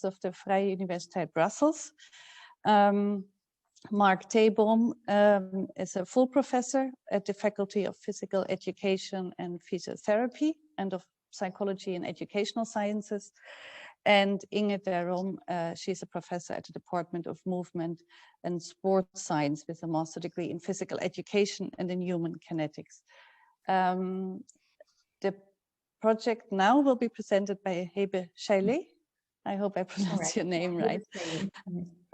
of the Vrije Universiteit Brussels. Mark Tabom is a full professor at the Faculty of Physical Education and Physiotherapy and of Psychology and Educational Sciences. And Inge Derom, she's a professor at the Department of Movement and Sports Science with a master degree in physical education and in human kinetics. The project now will be presented by Schaillée. I hope I pronounced your name right.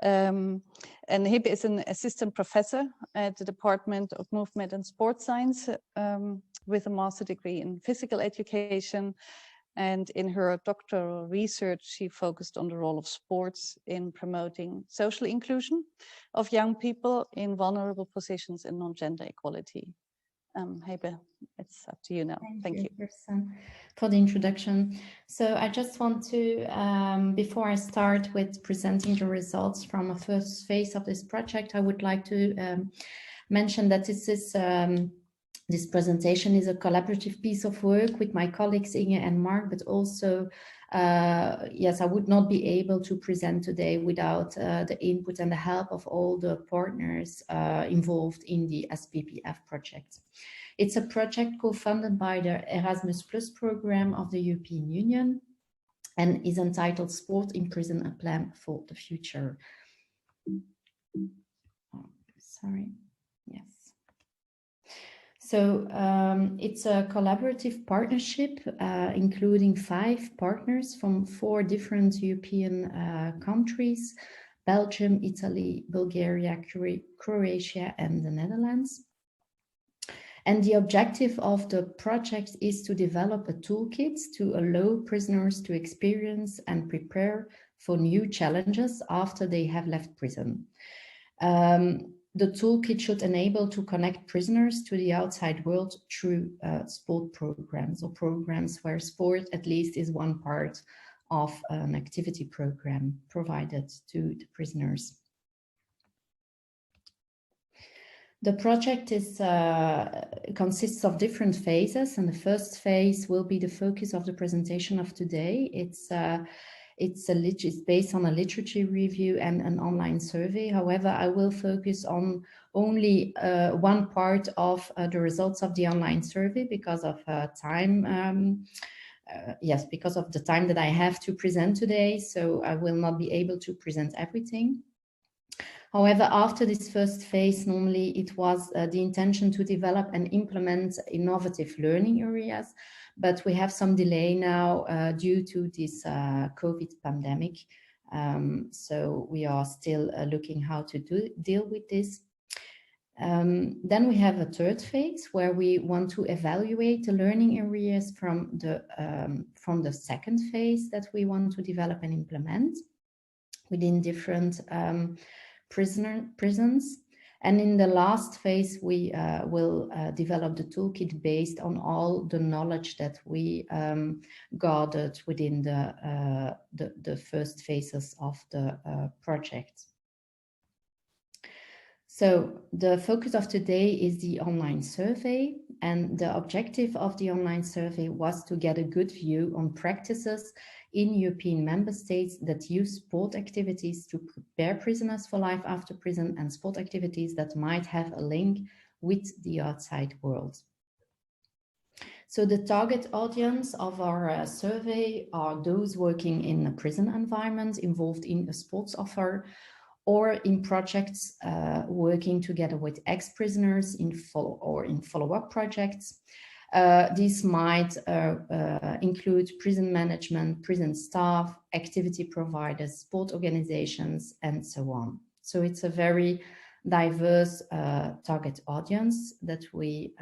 And Hebe is an assistant professor at the Department of Movement and Sports Science with a master degree in physical education. And in her doctoral research, she focused on the role of sports in promoting social inclusion of young people in vulnerable positions and non-gender equality. Hebe, it's up to you now. Thank you. For the introduction. So I just want to, before I start with presenting the results from a first phase of this project, I would like to mention that this presentation is a collaborative piece of work with my colleagues Inge and Mark, but also, yes, I would not be able to present today without the input and the help of all the partners involved in the SPFF project. It's a project co-funded by the Erasmus Plus program of the European Union and is entitled Sport in Prison, a Plan for the Future. Oh, sorry. Yes. So it's a collaborative partnership, including 5 partners from 4 different European countries: Belgium, Italy, Bulgaria, Croatia, and the Netherlands. And the objective of the project is to develop a toolkit to allow prisoners to experience and prepare for new challenges after they have left prison. The toolkit should enable to connect prisoners to the outside world through sport programs, or programs where sport at least is one part of an activity program provided to the prisoners. The project consists of different phases, and the first phase will be the focus of the presentation of today. It's based on a literature review and an online survey. However, I will focus on only one part of the results of the online survey because of time. Yes, because of the time that I have to present today, so I will not be able to present everything. However, after this first phase, normally it was the intention to develop and implement innovative learning areas, but we have some delay now due to this COVID pandemic. So we are still looking how to deal with this. Then we have a third phase where we want to evaluate the learning areas from the second phase that we want to develop and implement within different prisons. And in the last phase, we will develop the toolkit based on all the knowledge that we gathered within the first phases of the project. So the focus of today is the online survey, and the objective of the online survey was to get a good view on practices in European member states that use sport activities to prepare prisoners for life after prison, and sport activities that might have a link with the outside world. So the target audience of our survey are those working in a prison environment, involved in a sports offer, or in projects working together with ex-prisoners in follow-up projects. These might include prison management, prison staff, activity providers, sport organizations, and so on. So it's a very diverse target audience that we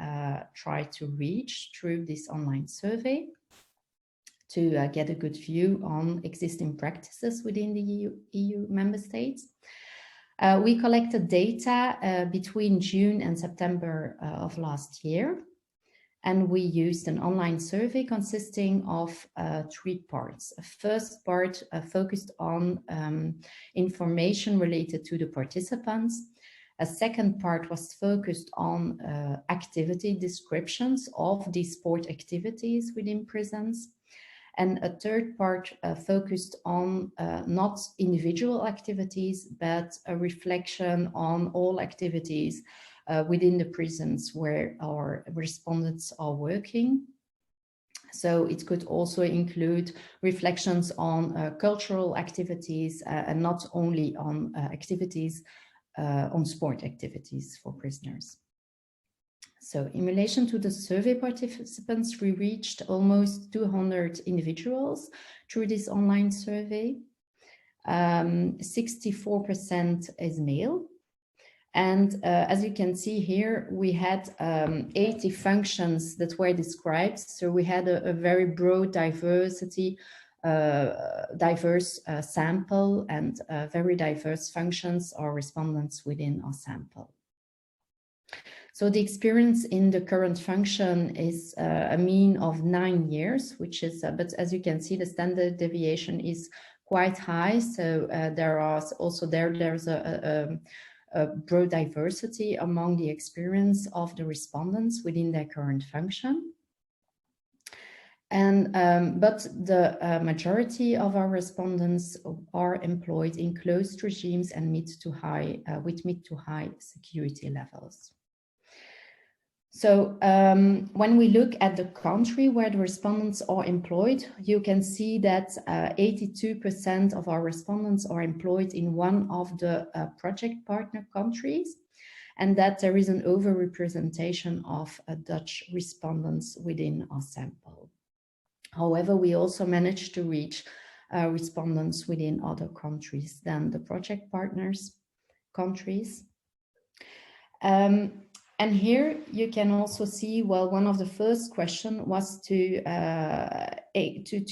try to reach through this online survey to get a good view on existing practices within the EU member states. We collected data between June and September of last year, and we used an online survey consisting of 3 parts. A first part focused on information related to the participants. A second part was focused on activity descriptions of these sport activities within prisons. And a third part focused on not individual activities, but a reflection on all activities within the prisons where our respondents are working. So it could also include reflections on cultural activities and not only on activities, on sport activities for prisoners. So in relation to the survey participants, we reached almost 200 individuals through this online survey. 64% is male. And as you can see here, we had 80 functions that were described. So we had a very broad diversity, diverse sample and very diverse functions or respondents within our sample. So the experience in the current function is a mean of 9 years, which is, but as you can see, the standard deviation is quite high. So there are also there's a broad diversity among the experience of the respondents within their current function. And but the majority of our respondents are employed in closed regimes and with mid to high security levels. So when we look at the country where the respondents are employed, you can see that 82% of our respondents are employed in one of the project partner countries, and that there is an overrepresentation of Dutch respondents within our sample. However, we also managed to reach respondents within other countries than the project partners countries. And here you can also see, well, one of the first questions was to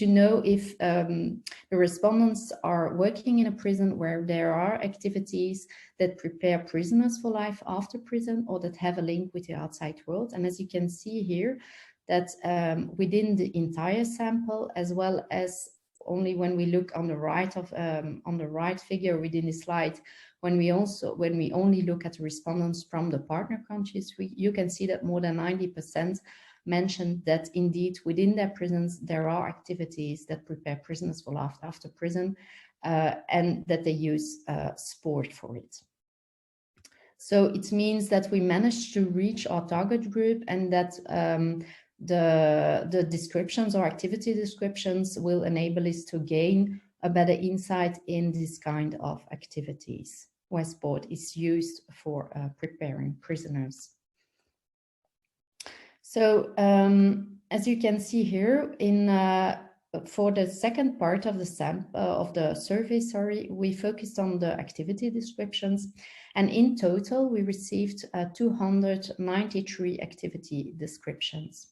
know if the respondents are working in a prison where there are activities that prepare prisoners for life after prison or that have a link with the outside world. And as you can see here, that within the entire sample, as well as only when we look on the right figure within the slide, when we only look at the respondents from the partner countries, you can see that more than 90% mentioned that indeed within their prisons there are activities that prepare prisoners for life after prison, and that they use sport for it. So it means that we managed to reach our target group, and that the descriptions or activity descriptions will enable us to gain a better insight in this kind of activities where sport is used for preparing prisoners. So as you can see here, for the second part of the survey, we focused on the activity descriptions, and in total we received 293 activity descriptions.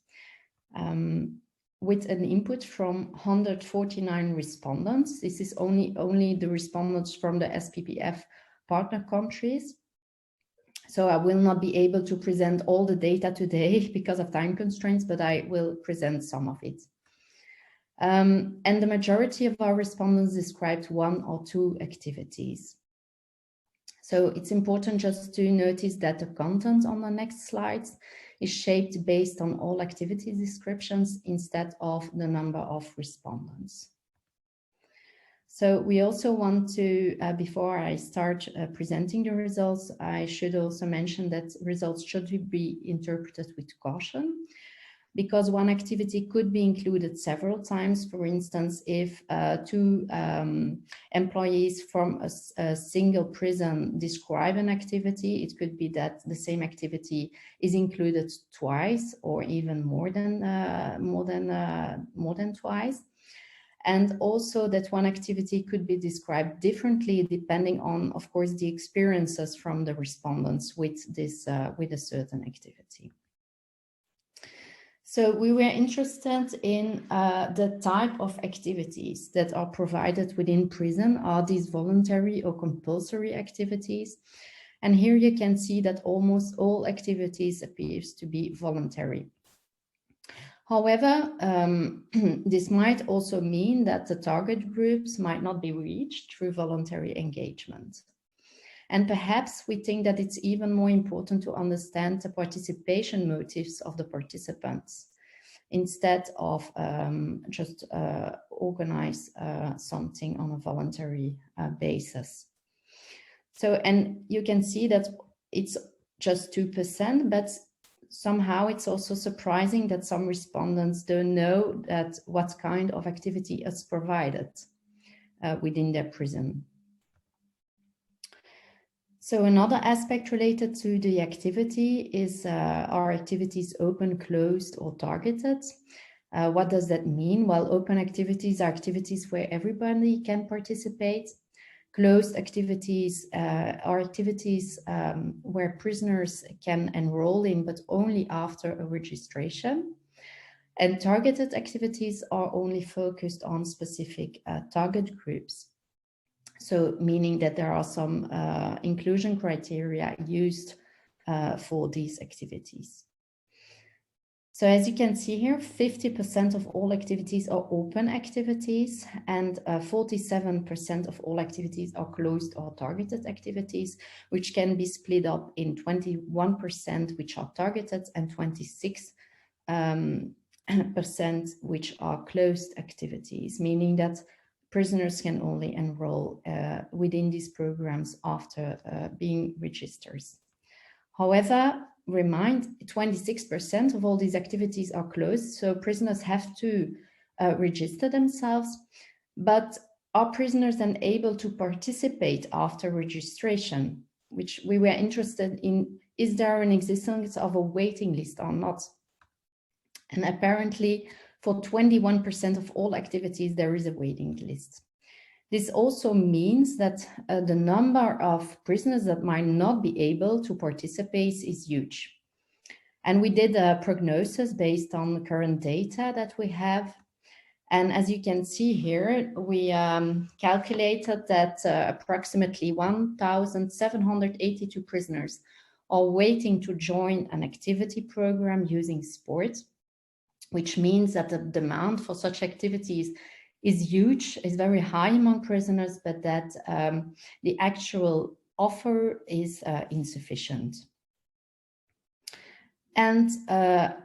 With an input from 149 respondents. This is only the respondents from the SPFF partner countries. So I will not be able to present all the data today because of time constraints, but I will present some of it. And the majority of our respondents described one or two activities. So it's important just to notice that the content on the next slides is shaped based on all activity descriptions instead of the number of respondents. So we also want to, before I start presenting the results, I should also mention that results should be interpreted with caution, because one activity could be included several times. For instance, if two employees from a single prison describe an activity, it could be that the same activity is included twice or even more than twice. And also that one activity could be described differently depending on, of course, the experiences from the respondents with a certain activity. So we were interested in the type of activities that are provided within prison. Are these voluntary or compulsory activities? And here you can see that almost all activities appears to be voluntary. However, this might also mean that the target groups might not be reached through voluntary engagement. And perhaps we think that it's even more important to understand the participation motives of the participants, instead of just organize something on a voluntary basis. So, and you can see that it's just 2%, but somehow it's also surprising that some respondents don't know that what kind of activity is provided within their prison. So another aspect related to the activity is are activities open, closed, or targeted? What does that mean? Well, open activities are activities where everybody can participate. Closed activities are activities where prisoners can enroll in, but only after a registration. And targeted activities are only focused on specific target groups. So meaning that there are some inclusion criteria used for these activities. So as you can see here, 50% of all activities are open activities, and 47% of all activities are closed or targeted activities, which can be split up in 21% which are targeted and 26% which are closed activities, meaning that prisoners can only enroll within these programs after being registered. However, remind 26% of all these activities are closed, so prisoners have to register themselves, but are prisoners then able to participate after registration, which we were interested in, is there an existence of a waiting list or not? And apparently for 21% of all activities, there is a waiting list. This also means that the number of prisoners that might not be able to participate is huge. And we did a prognosis based on the current data that we have. And as you can see here, we calculated that approximately 1,782 prisoners are waiting to join an activity program using sport, which means that the demand for such activities is huge, is very high among prisoners, but that the actual offer is insufficient. And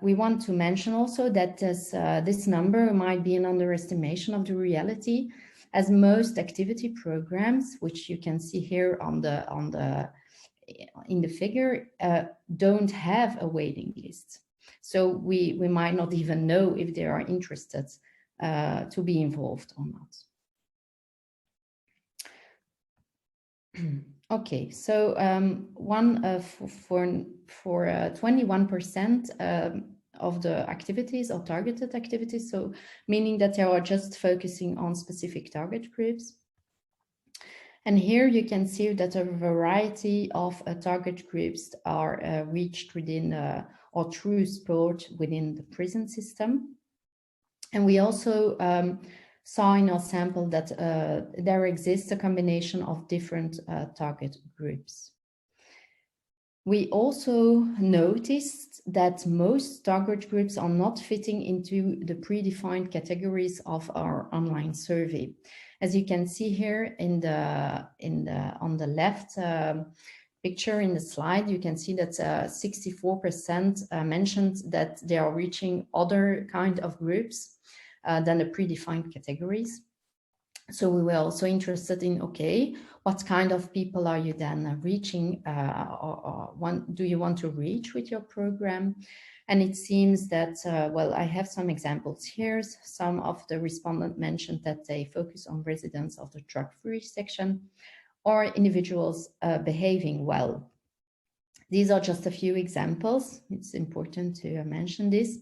we want to mention also that this number might be an underestimation of the reality, as most activity programs, which you can see here in the figure, don't have a waiting list. So we might not even know if they are interested to be involved or not. Okay, so for 21% of the activities are targeted activities, so meaning that they are just focusing on specific target groups. And here you can see that a variety of target groups are reached within or through sport within the prison system. And we also saw in our sample that there exists a combination of different target groups. We also noticed that most target groups are not fitting into the predefined categories of our online survey. As you can see here on the left picture in the slide, you can see that 64% mentioned that they are reaching other kind of groups than the predefined categories. So we were also interested in, okay, what kind of people are you then reaching do you want to reach with your program? And it seems that, well, I have some examples here. Some of the respondents mentioned that they focus on residents of the drug-free section or individuals behaving well. These are just a few examples. It's important to mention this.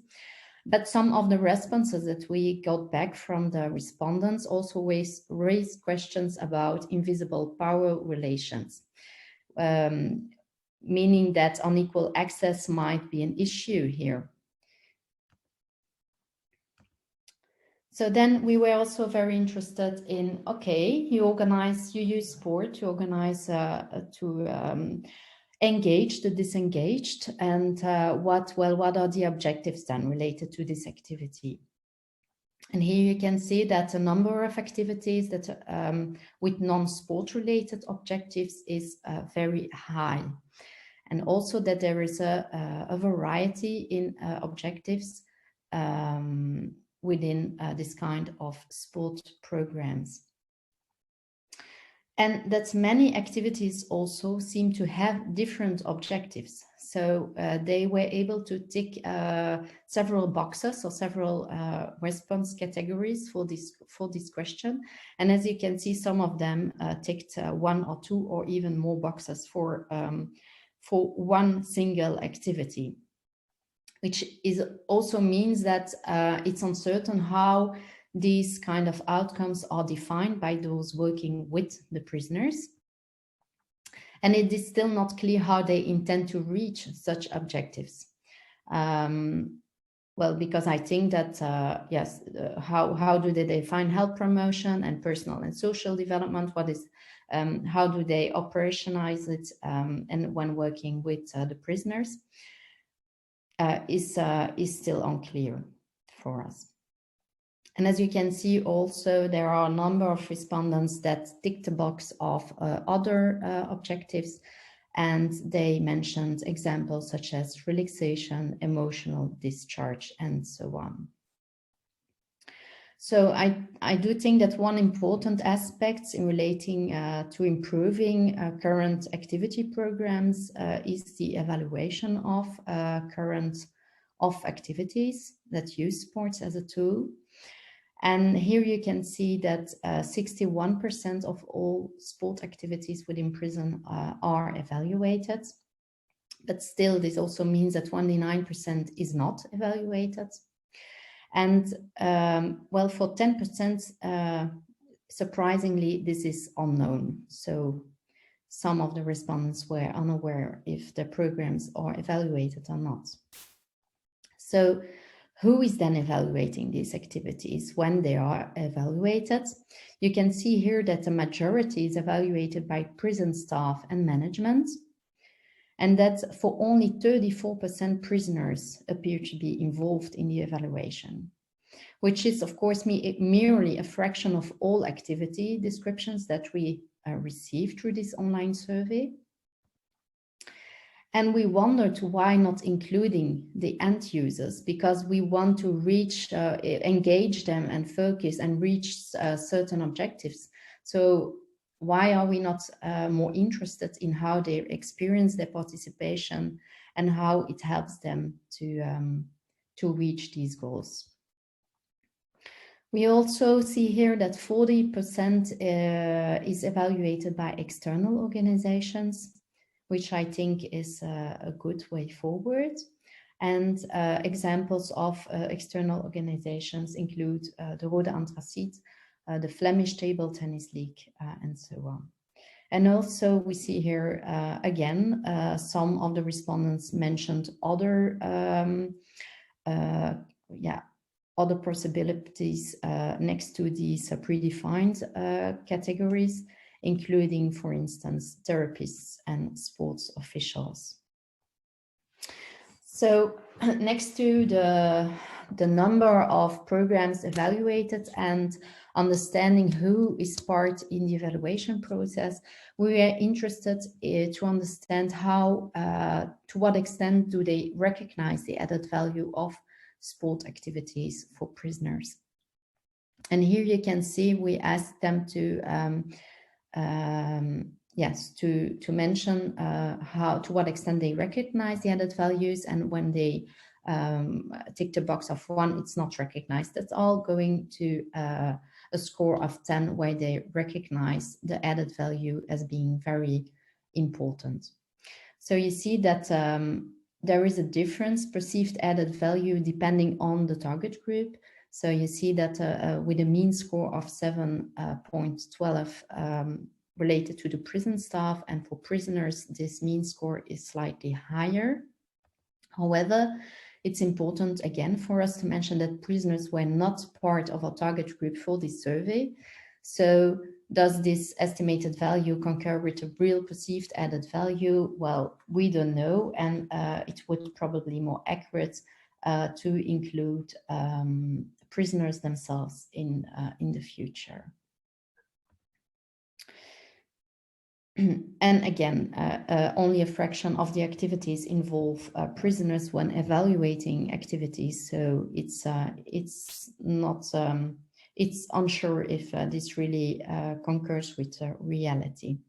But some of the responses that we got back from the respondents also raised questions about invisible power relations, meaning that unequal access might be an issue here. So then we were also very interested in, okay, you use sport to organize, engage the disengaged, and what are the objectives then related to this activity? And here you can see that a number of activities that with non-sport related objectives is very high, and also that there is a variety in objectives within this kind of sport programs. And that many activities also seem to have different objectives. So they were able to tick several boxes or several response categories for this question. And as you can see, some of them ticked one or two or even more boxes for one single activity, which also means that it's uncertain how these kind of outcomes are defined by those working with the prisoners. And it is still not clear how they intend to reach such objectives. Well, because I think that, yes, how do they define health promotion and personal and social development? What is, how do they operationalize it and when working with the prisoners is still unclear for us. And as you can see also, there are a number of respondents that tick the box of other objectives, and they mentioned examples such as relaxation, emotional discharge, and so on. So I do think that one important aspect in relating to improving current activity programs is the evaluation of current activities that use sports as a tool. And here you can see that 61% of all sport activities within prison are evaluated. But still, this also means that 29% is not evaluated. And well, for 10%, surprisingly, this is unknown. So some of the respondents were unaware if the programs are evaluated or not. So who is then evaluating these activities when they are evaluated? You can see here that the majority is evaluated by prison staff and management, and that for only 34% prisoners appear to be involved in the evaluation, which is of course merely a fraction of all activity descriptions that we received through this online survey. And we wondered why not including the end users, because we want to reach, engage them and focus and reach certain objectives. So why are we not more interested in how they experience their participation and how it helps them to reach these goals? We also see here that 40% is evaluated by external organizations, which I think is a good way forward. And examples of external organizations include the Rode Antraciet, the Flemish Table Tennis League, and so on. And also we see here, again, some of the respondents mentioned other, other possibilities next to these predefined categories, including, for instance, therapists and sports officials. So next to the number of programs evaluated and understanding who is part in the evaluation process, we are interested to understand how, to what extent do they recognize the added value of sport activities for prisoners. And here you can see we asked them to to mention to what extent they recognize the added values, and when they tick the box of 1, it's not recognized. That's all going to a score of 10, where they recognize the added value as being very important. So you see that there is a difference, perceived added value, depending on the target group. So you see that with a mean score of 7.12 related to the prison staff, and for prisoners, this mean score is slightly higher. However, it's important again for us to mention that prisoners were not part of our target group for this survey. So does this estimated value concur with the real perceived added value? Well, we don't know, and it would probably be more accurate to include prisoners themselves in the future. And again, only a fraction of the activities involve prisoners when evaluating activities. So it's not, it's unsure if this really concurs with reality.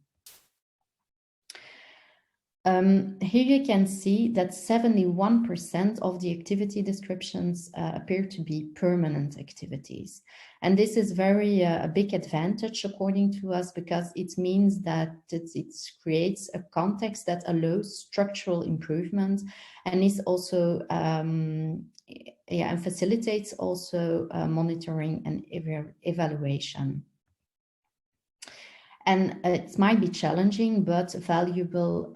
Here you can see that 71% of the activity descriptions appear to be permanent activities. And this is very a big advantage according to us, because it means that it creates a context that allows structural improvement and is also, and facilitates also monitoring and evaluation. And it might be challenging, but valuable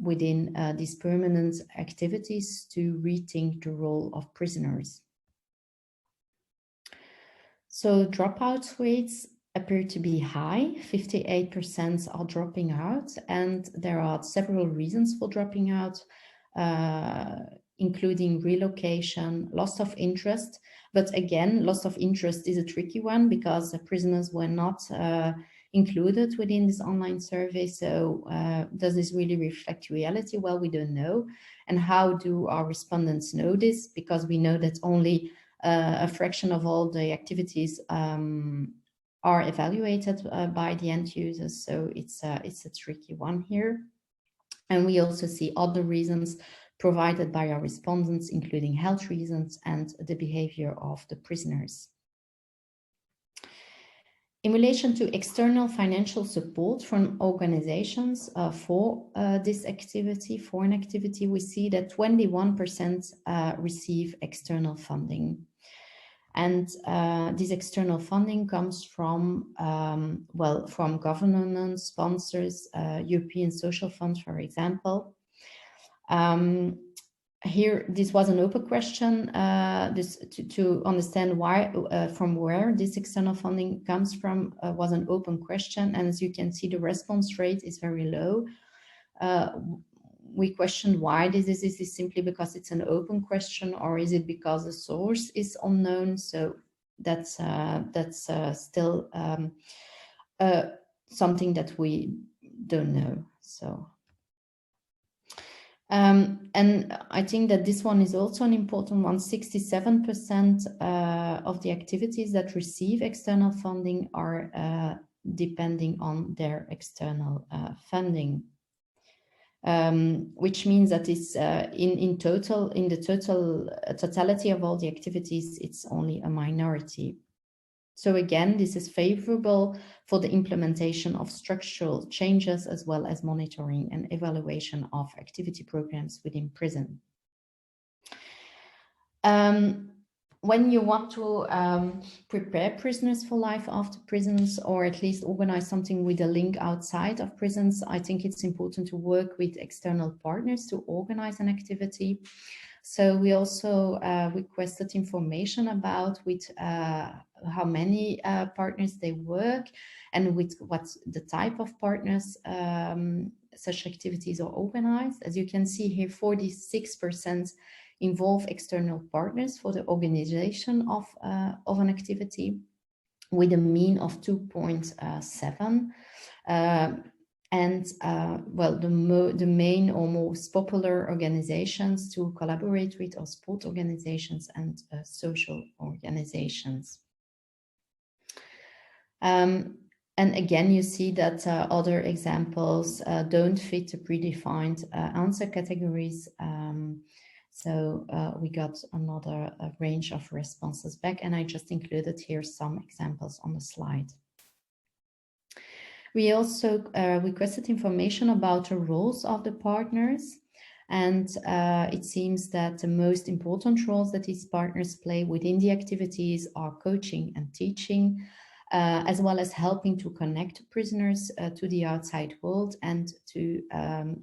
within these permanent activities to rethink the role of prisoners. So dropout rates appear to be high. 58% are dropping out, and there are several reasons for dropping out, including relocation, loss of interest. But again, loss of interest is a tricky one, because the prisoners were not included within this online survey. So does this really reflect reality? Well, we don't know. And how do our respondents know this? Because we know that only a fraction of all the activities are evaluated by the end users. So it's a tricky one here. And we also see other reasons provided by our respondents, including health reasons and the behavior of the prisoners. In relation to external financial support from organizations for this activity, for an activity, we see that 21% receive external funding. And this external funding comes from, well, from government sponsors, European Social Fund, for example. Here, this was an open question to understand why, from where this external funding comes from, was an open question. And as you can see, the response rate is very low. We questioned why this is. Is this simply because it's an open question, or is it because the source is unknown? So that's still something that we don't know. So. And I think that this one is also an important one. 67% of the activities that receive external funding are depending on their external funding, which means that it's in the totality of all the activities, it's only a minority. So again, this is favorable for the implementation of structural changes, as well as monitoring and evaluation of activity programs within prison. When you want to prepare prisoners for life after prisons, or at least organize something with a link outside of prisons, I think it's important to work with external partners to organize an activity. So we also requested information about with how many partners they work, and with what's the type of partners such activities are organized. As you can see here, 46% involve external partners for the organization of an activity, with a mean of 2.7. Well, the main or most popular organizations to collaborate with are sport organizations and social organizations. And again, you see that other examples don't fit the predefined answer categories. So we got another range of responses back, and I just included here some examples on the slide. We also requested information about the roles of the partners, and it seems that the most important roles that these partners play within the activities are coaching and teaching, as well as helping to connect prisoners to the outside world and to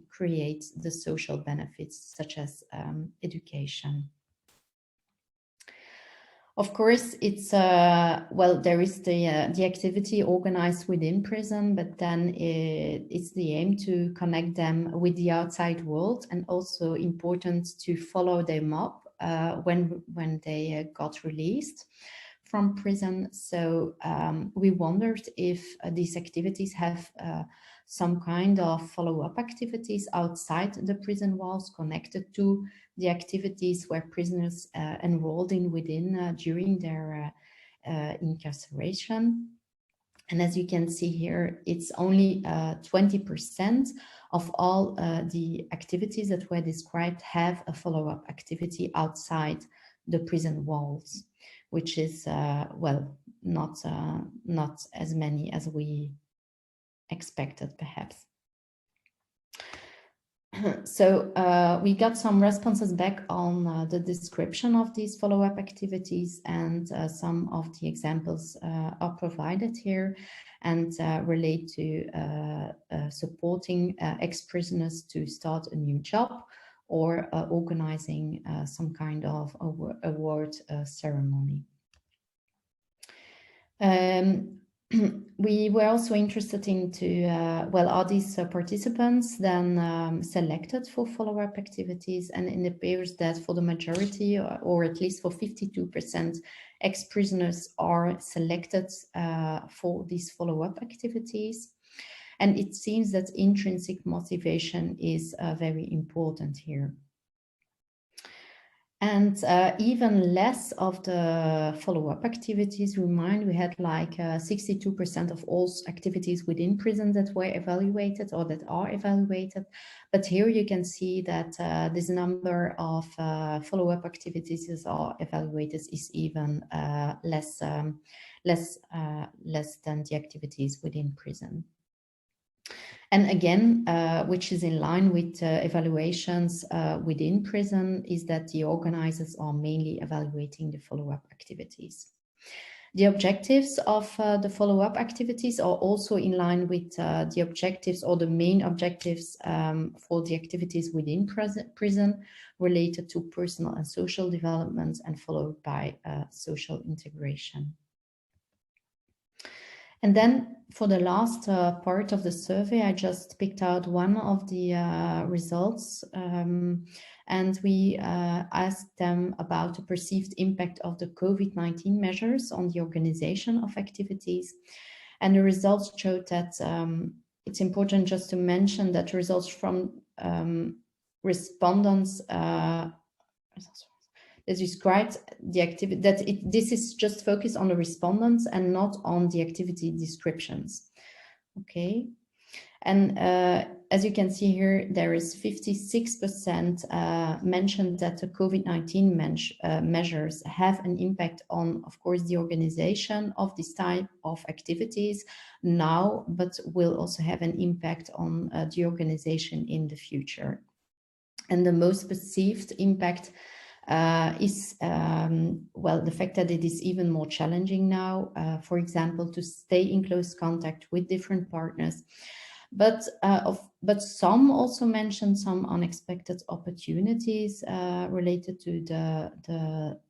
create the social benefits such as education. Of course, it's well, there is the activity organized within prison, but then it's the aim to connect them with the outside world, and also important to follow them up when they got released. from prison. So we wondered if these activities have some kind of follow-up activities outside the prison walls connected to the activities where prisoners enrolled in within during their incarceration. And as you can see here, it's only 20% of all the activities that were described have a follow-up activity outside the prison walls, which is, well, not as many as we expected, perhaps. So we got some responses back on the description of these follow-up activities, and some of the examples are provided here and relate to supporting ex-prisoners to start a new job or organizing some kind of award ceremony. We were also interested into, well, are these participants then selected for follow-up activities? And it appears that for the majority, or at least for 52%, ex-prisoners are selected for these follow-up activities. And it seems that intrinsic motivation is very important here. And even less of the follow-up activities. Remind, we had like 62% of all activities within prison that were evaluated or that are evaluated. But here you can see that this number of follow-up activities that are evaluated is even less than the activities within prison. And again, which is in line with evaluations within prison, is that the organizers are mainly evaluating the follow-up activities. The objectives of the follow-up activities are also in line with the objectives or the main objectives for the activities within prison related to personal and social development and followed by social integration. And then for the last part of the survey, I just picked out one of the results, and we asked them about the perceived impact of the COVID-19 measures on the organization of activities. And the results showed that it's important just to mention that results from respondents that described the activity, that this is just focused on the respondents and not on the activity descriptions. Okay. And as you can see here, there is 56% mentioned that the COVID-19 measures have an impact on, of course, the organization of this type of activities now, but will also have an impact on the organization in the future. And the most perceived impact is, well, the fact that it is even more challenging now, for example, to stay in close contact with different partners. But some also mentioned some unexpected opportunities related to the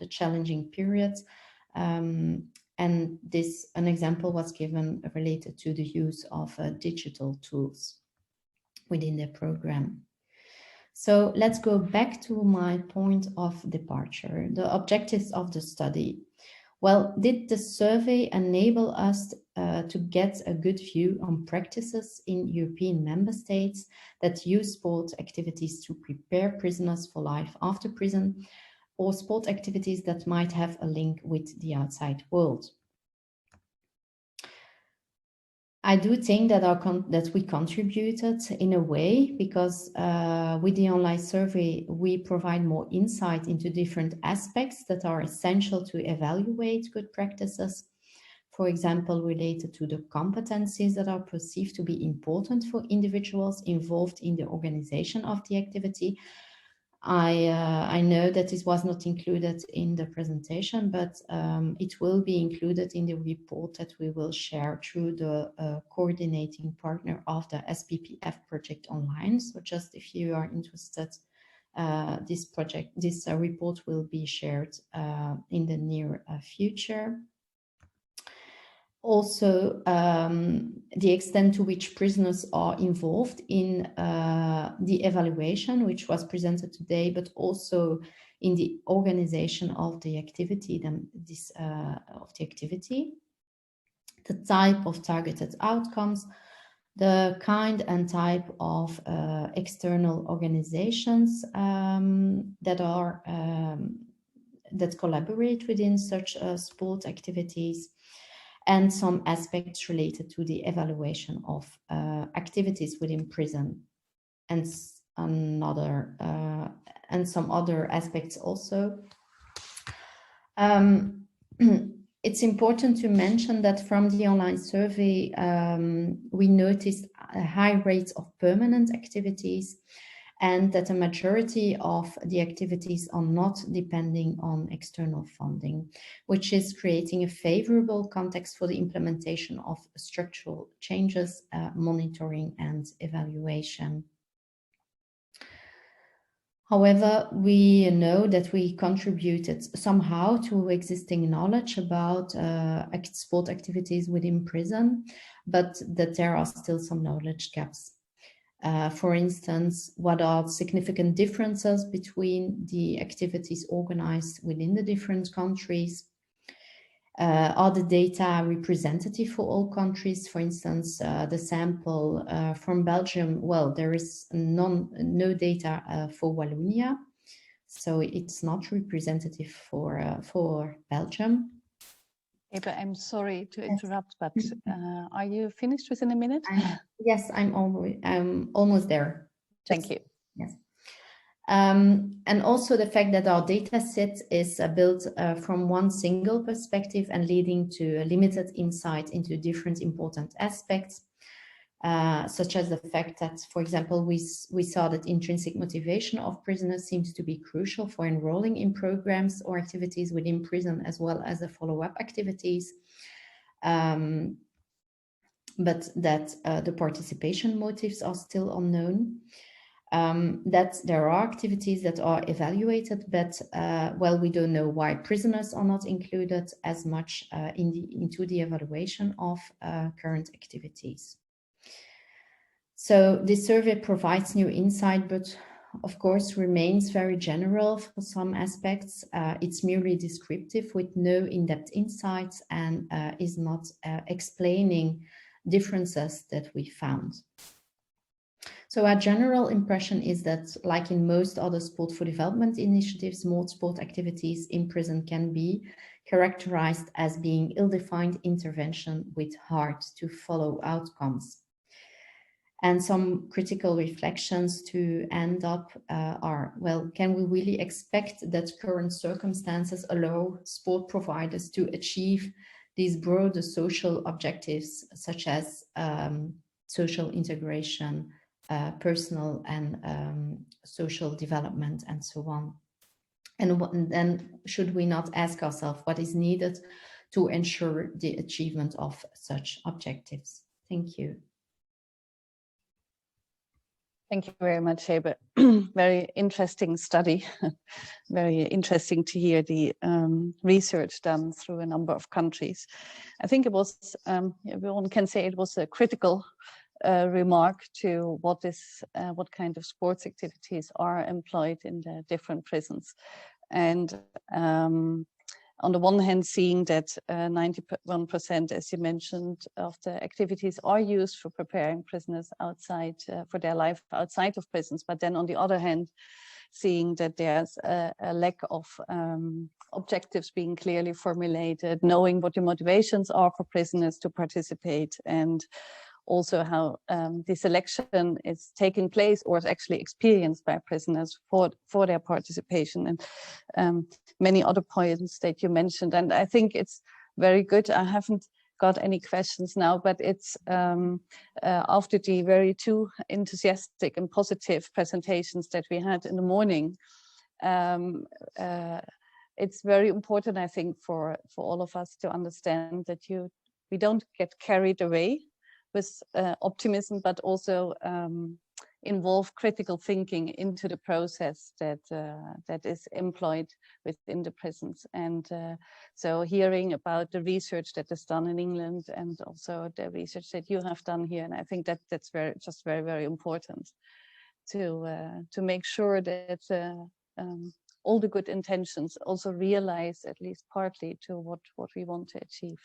challenging periods. And an example was given related to the use of digital tools within the program. So let's go back to my point of departure, the objectives of the study. Well, did the survey enable us to get a good view on practices in European member states that use sport activities to prepare prisoners for life after prison, or sport activities that might have a link with the outside world? I do think that that we contributed in a way, because with the online survey, we provide more insight into different aspects that are essential to evaluate good practices. For example, related to the competencies that are perceived to be important for individuals involved in the organization of the activity. I know that this was not included in the presentation, but it will be included in the report that we will share through the coordinating partner of the SPFF project online. So just if you are interested, this report will be shared in the near future. Also, the extent to which prisoners are involved in the evaluation, which was presented today, but also in the organization of the activity, the type of targeted outcomes, the kind and type of external organizations that collaborate within such sport activities, and some aspects related to the evaluation of activities within prison, and some other aspects also. It's important to mention that from the online survey, we noticed high rates of permanent activities, and that a majority of the activities are not depending on external funding, which is creating a favorable context for the implementation of structural changes, monitoring and evaluation. However, we know that we contributed somehow to existing knowledge about sport activities within prison, but that there are still some knowledge gaps. For instance, what are significant differences between the activities organized within the different countries? Are the data representative for all countries? For instance, the sample from Belgium, well, there is no data for Wallonia, so it's not representative for Belgium. Hebe, I'm sorry to interrupt, but are you finished within a minute? Yes, I'm almost there. Thank you. Yes. And also the fact that our data set is built from one single perspective and leading to a limited insight into different important aspects, such as the fact that, for example, we saw that intrinsic motivation of prisoners seems to be crucial for enrolling in programs or activities within prison, as well as the follow-up activities. But that the participation motives are still unknown. That there are activities that are evaluated, but well, we don't know why prisoners are not included as much into the evaluation of current activities. So this survey provides new insight, but of course remains very general for some aspects. It's merely descriptive with no in-depth insights, and is not explaining differences that we found. So our general impression is that, like in most other sport for development initiatives, more sport activities in prison can be characterized as being ill-defined intervention with hard to follow outcomes. And some critical reflections to end up are, well, can we really expect that current circumstances allow sport providers to achieve these broader social objectives, such as social integration, personal and social development, and so on? And then should we not ask ourselves what is needed to ensure the achievement of such objectives? Thank you. Thank you very much, Hebe. Very interesting study. Very interesting to hear the research done through a number of countries. I think it was, everyone can say it was a critical remark to what kind of sports activities are employed in the different prisons. And on the one hand, seeing that 91%, as you mentioned, of the activities are used for preparing prisoners outside for their life outside of prisons. But then on the other hand, seeing that there's a lack of objectives being clearly formulated, knowing what the motivations are for prisoners to participate, and also how the selection is taking place or is actually experienced by prisoners for their participation, and many other points that you mentioned. And I think it's very good. I haven't got any questions now, but it's after the very two enthusiastic and positive presentations that we had in the morning, it's very important, I think, for all of us to understand that we don't get carried away with optimism, but also involve critical thinking into the process that that is employed within the prisons. And so hearing about the research that is done in England and also the research that you have done here, and I think that that's very, very important to make sure that all the good intentions also realize at least partly to what we want to achieve.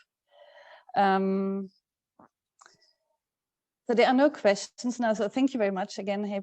So there are no questions now, so thank you very much again, Hebe.